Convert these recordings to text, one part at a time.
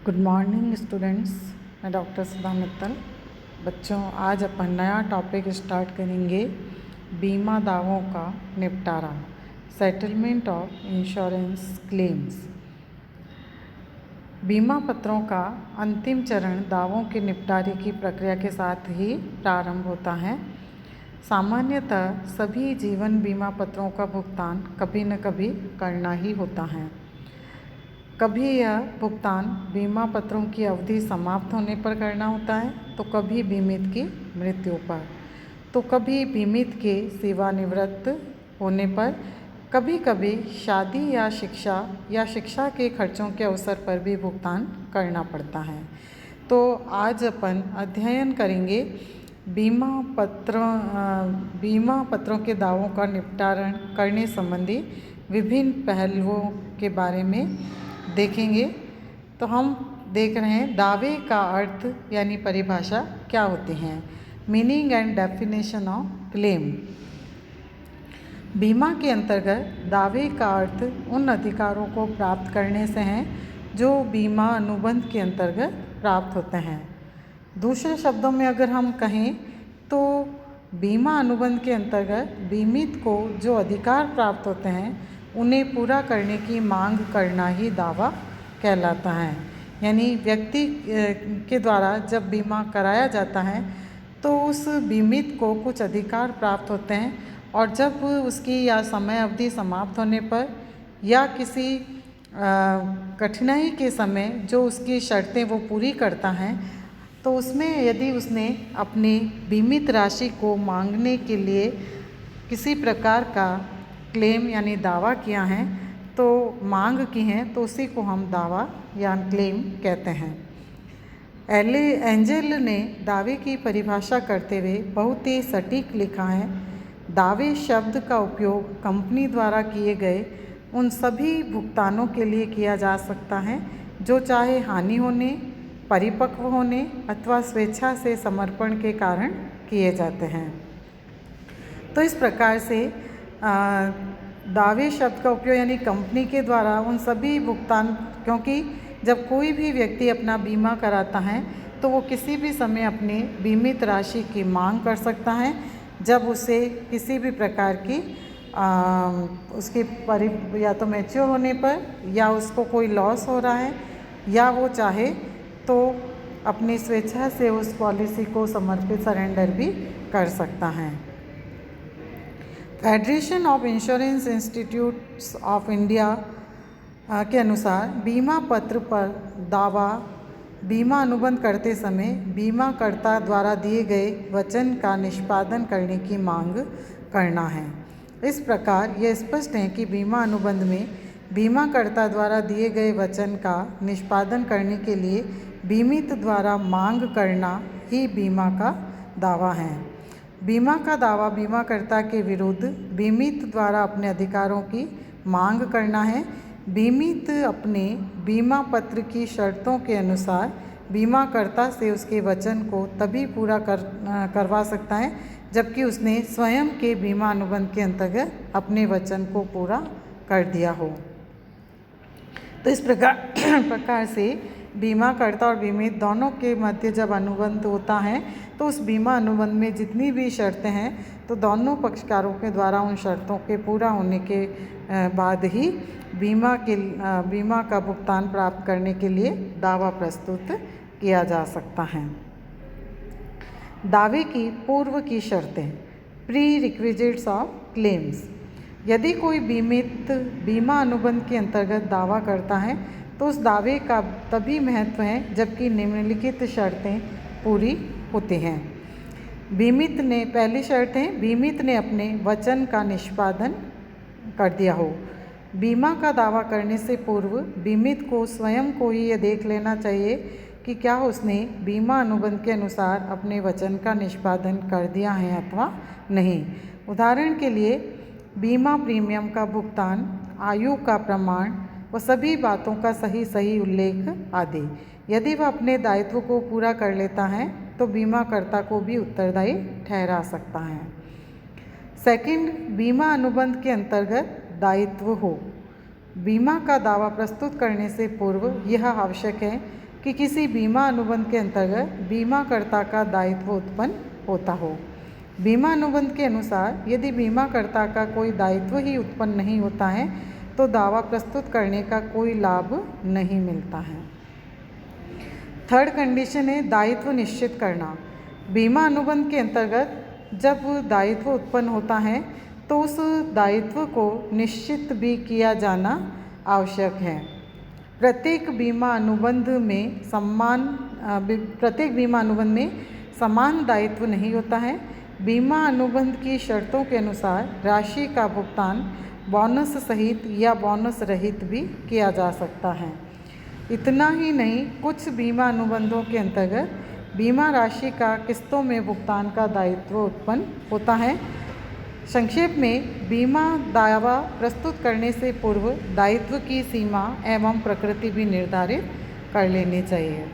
Good morning students. मैं doctor सुधा मित्तल। बच्चों, आज अपन नया टॉपिक स्टार्ट करेंगे, बीमा दावों का निपटारा, सेटलमेंट ऑफ इंश्योरेंस क्लेम्स। बीमा पत्रों का अंतिम चरण दावों के निपटारे की प्रक्रिया के साथ ही प्रारंभ होता है। सामान्यतः सभी जीवन बीमा पत्रों का भुगतान कभी न कभी करना ही होता है। कभी यह भुगतान बीमा पत्रों की अवधि समाप्त होने पर करना होता है, तो कभी बीमित की मृत्यु पर, तो कभी बीमित के सेवानिवृत्त होने पर, कभी कभी शादी या शिक्षा के खर्चों के अवसर पर भी भुगतान करना पड़ता है। तो आज अपन अध्ययन करेंगे बीमा पत्रों के दावों का निपटारण करने संबंधी विभिन्न पहलुओं के बारे में देखेंगे। तो हम देख रहे हैं दावे का अर्थ यानी परिभाषा क्या होती हैं। Meaning and definition of claim. बीमा के अंतर्गत दावे का अर्थ उन अधिकारों को प्राप्त करने से हैं जो बीमा अनुबंध के अंतर्गत प्राप्त होते हैं। दूसरे शब्दों में अगर हम कहें तो बीमा अनुबंध के अंतर्गत बीमित को जो अधिकार प्राप्त होते हैं उन्हें पूरा करने की मांग करना ही दावा कहलाता है। यानी व्यक्ति के द्वारा जब बीमा कराया जाता है तो उस बीमित को कुछ अधिकार प्राप्त होते हैं, और जब उसकी या समय अवधि समाप्त होने पर या किसी कठिनाई के समय जो उसकी शर्तें वो पूरी करता है, तो उसमें यदि उसने अपनी बीमित राशि को मांगने के लिए किसी प्रकार का क्लेम यानी दावा किया है, तो मांग की हैं, तो उसी को हम दावा या क्लेम कहते हैं। एंजल ने दावे की परिभाषा करते हुए बहुत ही सटीक लिखा है। दावे शब्द का उपयोग कंपनी द्वारा किए गए उन सभी भुगतानों के लिए किया जा सकता है जो चाहे हानि होने, परिपक्व होने अथवा स्वेच्छा से समर्पण के कारण किए जाते हैं। तो इस प्रकार से दावे शब्द का उपयोग यानी कंपनी के द्वारा उन सभी भुगतान, क्योंकि जब कोई भी व्यक्ति अपना बीमा कराता है तो वो किसी भी समय अपनी बीमित राशि की मांग कर सकता है जब उसे किसी भी प्रकार की उसकी या तो मैच्योर होने पर या उसको कोई लॉस हो रहा है, या वो चाहे तो अपनी स्वेच्छा से उस पॉलिसी को सरेंडर भी कर सकता है। Federation of insurance institutes of India के अनुसार बीमा पत्र पर दावा बीमा अनुबंध करते समय बीमाकर्ता द्वारा दिए गए वचन का निष्पादन करने की मांग करना है। इस प्रकार यह स्पष्ट है कि बीमा अनुबंध में बीमाकर्ता द्वारा दिए गए वचन का निष्पादन करने के लिए बीमित द्वारा मांग करना ही बीमा का दावा है। बीमा का दावा बीमाकर्ता के विरुद्ध बीमित द्वारा अपने अधिकारों की मांग करना है। बीमित अपने बीमा पत्र की शर्तों के अनुसार बीमाकर्ता से उसके वचन को तभी पूरा करवा सकता है जबकि उसने स्वयं के बीमा अनुबंध के अंतर्गत अपने वचन को पूरा कर दिया हो। तो इस प्रकार से बीमाकर्ता और बीमित दोनों के मध्य जब अनुबंध होता है तो उस बीमा अनुबंध में जितनी भी शर्तें हैं तो दोनों पक्षकारों के द्वारा उन शर्तों के पूरा होने के बाद ही बीमा का भुगतान प्राप्त करने के लिए दावा प्रस्तुत किया जा सकता है। दावे की पूर्व की शर्तें, प्री रिक्विजिट्स ऑफ क्लेम्स। यदि कोई बीमित बीमा अनुबंध के अंतर्गत दावा करता है तो उस दावे का तभी महत्व है जबकि निम्नलिखित शर्तें पूरी होती हैं। पहली शर्त है बीमित ने अपने वचन का निष्पादन कर दिया हो। बीमा का दावा करने से पूर्व बीमित को स्वयं को ही यह देख लेना चाहिए कि क्या उसने बीमा अनुबंध के अनुसार अपने वचन का निष्पादन कर दिया है अथवा नहीं। उदाहरण के लिए बीमा प्रीमियम का भुगतान, आयु का प्रमाण व सभी बातों का सही उल्लेख आदि। यदि वह अपने दायित्व को पूरा कर लेता है तो बीमाकर्ता को भी उत्तरदायी ठहरा सकता है। सेकंड, बीमा अनुबंध के अंतर्गत दायित्व हो। बीमा का दावा प्रस्तुत करने से पूर्व यह आवश्यक है कि किसी बीमा अनुबंध के अंतर्गत बीमाकर्ता का दायित्व उत्पन्न होता हो। बीमा अनुबंध के अनुसार यदि बीमाकर्ता का कोई दायित्व ही उत्पन्न नहीं होता है तो दावा प्रस्तुत करने का कोई लाभ नहीं मिलता है। थर्ड कंडीशन है दायित्व निश्चित करना। बीमा अनुबंध के अंतर्गत जब दायित्व उत्पन्न होता है तो उस दायित्व को निश्चित भी किया जाना आवश्यक है। प्रत्येक बीमा अनुबंध में समान दायित्व नहीं होता है। बीमा अनुबंध की शर्तों के अनुसार राशि का भुगतान बोनस सहित या बोनस रहित भी किया जा सकता है। इतना ही नहीं, कुछ बीमा अनुबंधों के अंतर्गत बीमा राशि का किस्तों में भुगतान का दायित्व उत्पन्न होता है। संक्षेप में, बीमा दावा प्रस्तुत करने से पूर्व दायित्व की सीमा एवं प्रकृति भी निर्धारित कर लेनी चाहिए।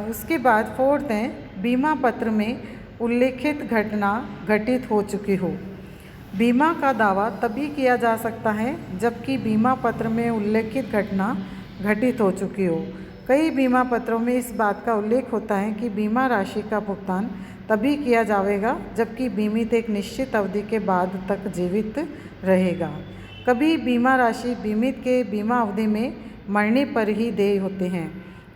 उसके बाद फोर्थ है बीमा पत्र में उल्लेखित घटना घटित हो चुकी हो। बीमा का दावा तभी किया जा सकता है जबकि बीमा पत्र में उल्लेखित घटना घटित हो चुकी हो। कई बीमा पत्रों में इस बात का उल्लेख होता है कि बीमा राशि का भुगतान तभी किया जाएगा जबकि बीमित एक निश्चित अवधि के बाद तक जीवित रहेगा। कभी बीमा राशि बीमित के बीमा अवधि में मरने पर ही देय होते हैं।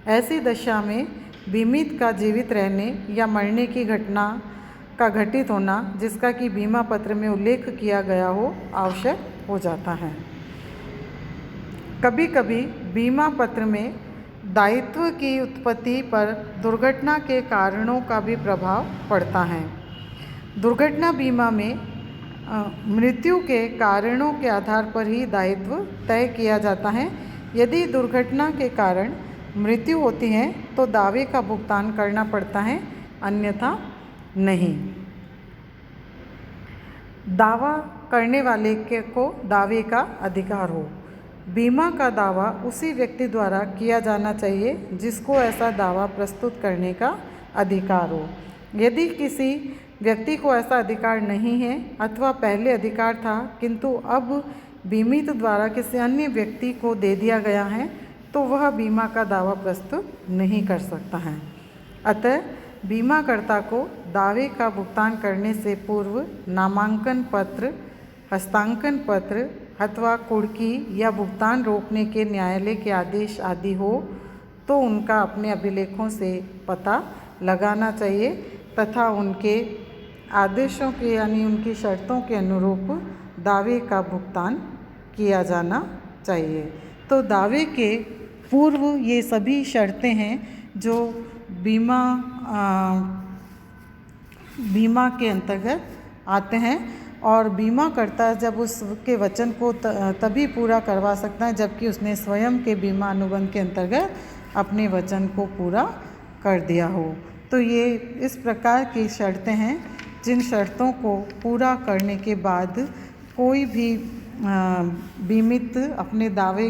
ऐसी दशा में बीमित का जीवित रहने या मरने की घटना का घटित होना जिसका कि बीमा पत्र में उल्लेख किया गया हो आवश्यक हो जाता है। कभी कभी बीमा पत्र में दायित्व की उत्पत्ति पर दुर्घटना के कारणों का भी प्रभाव पड़ता है। दुर्घटना बीमा में मृत्यु के कारणों के आधार पर ही दायित्व तय किया जाता है। यदि दुर्घटना के कारण मृत्यु होती है तो दावे का भुगतान करना पड़ता है, अन्यथा नहीं। दावा करने वाले को दावे का अधिकार हो। बीमा का दावा उसी व्यक्ति द्वारा किया जाना चाहिए जिसको ऐसा दावा प्रस्तुत करने का अधिकार हो। यदि किसी व्यक्ति को ऐसा अधिकार नहीं है अथवा पहले अधिकार था किंतु अब बीमित द्वारा किसी अन्य व्यक्ति को दे दिया गया है तो वह बीमा का दावा प्रस्तुत नहीं कर सकता है। अतः बीमाकर्ता को दावे का भुगतान करने से पूर्व नामांकन पत्र, हस्तांकन पत्र अथवा कुर्की या भुगतान रोकने के न्यायालय के आदेश आदि हो तो उनका अपने अभिलेखों से पता लगाना चाहिए तथा उनके आदेशों के यानी उनकी शर्तों के अनुरूप दावे का भुगतान किया जाना चाहिए। तो दावे के पूर्व ये सभी शर्तें हैं जो बीमा के अंतर्गत आते हैं और बीमाकर्ता जब उसके वचन को तभी पूरा करवा सकता है जबकि उसने स्वयं के बीमा अनुबंध के अंतर्गत अपने वचन को पूरा कर दिया हो। तो ये इस प्रकार की शर्तें हैं जिन शर्तों को पूरा करने के बाद कोई भी बीमित अपने दावे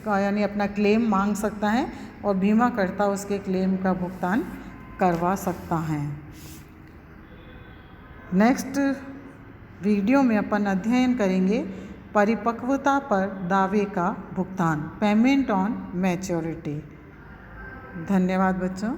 का यानी अपना क्लेम मांग सकता है और बीमाकर्ता उसके क्लेम का भुगतान करवा सकता है। नेक्स्ट वीडियो में अपन अध्ययन करेंगे परिपक्वता पर दावे का भुगतान, पेमेंट ऑन मैच्योरिटी। धन्यवाद बच्चों।